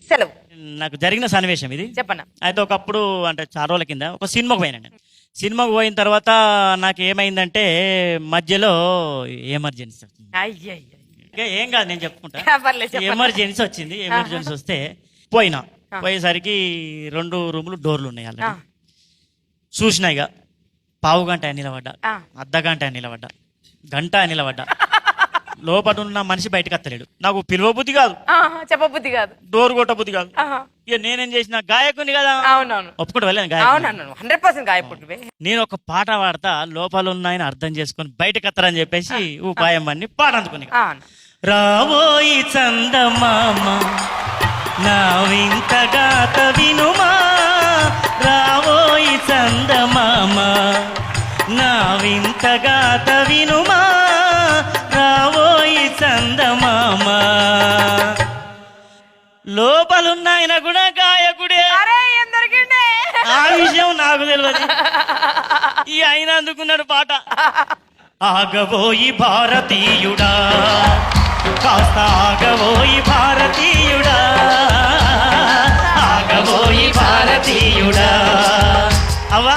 సెలవు. నాకు జరిగిన సన్నివేశం ఇది చెప్పన్నా. అయితే ఒకప్పుడు అంటే చాలా రోజుల కింద ఒక సినిమాకు పోయినా. సినిమాకు పోయిన తర్వాత నాకు ఏమైందంటే మధ్యలో ఎమర్జెన్సీ వచ్చింది. ఏం కాదు నేను చెప్పుకుంటా. ఎమర్జెన్సీ వచ్చింది. ఎమర్జెన్సీ వస్తే పోయేసరికి 2 రూములు డోర్లు ఉన్నాయి. అలా చూసినా ఇక పావు గంట నిలబడ్డా, అర్ధగంట నిలబడ్డా, గంట నిలబడ్డా. లోపల ఉన్న మనిషి బయటకు వస్తలేడు. నాకు పిలువ బుద్ధి కాదు, చెప్పబుద్ధి కాదు, డోర్ కొట్ట బుద్ధి కాదు. ఇక నేనేం చేసిన గాయకుని కదా, ఒప్పుకుంటూ వెళ్ళాను గాయకుడు. 100% గాయకుడివే. నేను ఒక పాట పాడతా, లోపల ఉన్న ఆయన అర్థం చేసుకొని బయటకు వస్తారని చెప్పేసి ఉపాయం అన్ని పాట అందుకుని. రావోయి చందమామ నా వింత గాత వినుమా, రావోయి చందమామ నా వింత గాత వినుమా, రావోయి చందమామ. లోపలున్న ఆయన కూడా గాయకుడే. ఆ విషయం నాకు తెలియదు. ఈ ఆయన అందుకున్నాడు పాట. ఆగబోయి భారతీయుడా, కాస్త ఆగబోయి భారతీయుడా, ఆగబోయి భారతీయుడా. అవ్వా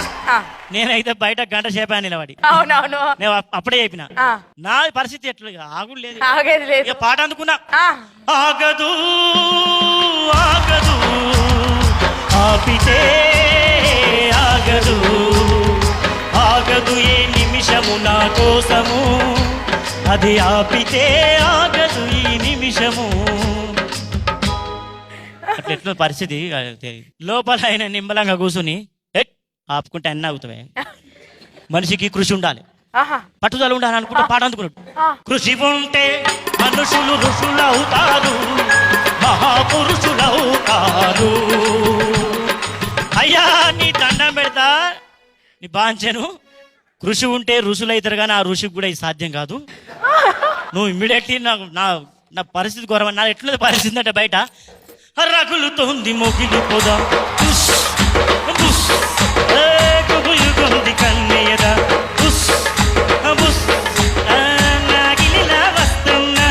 నేనైతే బయట గంట సేపా నిలబడి. అవునవును, నేను అప్పుడే చెప్పిన నా పరిస్థితి ఎట్లు ఆగుడు లేదు. ఇక పాట అందుకున్నా. ఆగదు ఆగదు ఆపితే ఆగదు, ఆగదు ఏ నిమిషము నా కోసము, అది ఆపితే ఆగదు ఈ నిమిషము. అట్లా పరిస్థితి. లోపల ఆయన నిమ్మలంగా కూర్చుని ఆపుకుంటే అన్నీ అవుతావే. మనిషికి కృషి ఉండాలి, పట్టుదల ఉండాలి అనుకుంటే పాట అందుకున్నాడు. కృషి ఉంటే మనుషులు ఋషులవుతారు, మహాపురుషులవుతారు. అయ్యా నీ దండం పెడతా, నీ బాంచెను. కృషి ఉంటే ఋషులు అవుతారు, కానీ ఆ ఋషికి కూడా ఇది సాధ్యం కాదు. నువ్వు ఇమ్మీడియట్లీ నాకు నా పరిస్థితి ఘోరమని. నా ఎట్లా పరిస్థితి అంటే బయట రగులుతోంది మొగిలి పొద, కన్నయ్యదా నాగిలిలా వస్తున్నా,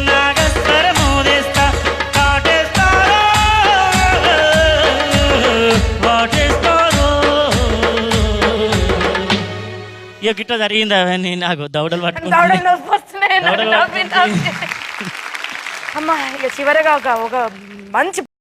నాగస్వర మోదేస్తా, కాటేస్తారో వాటేస్తారో. ఇక గిట్ట జరిగింది అవన్నీ. నాకు దౌడలు పట్టుకుంటున్నాయి. అమ్మా ఇక చివరగా ఒక మంచి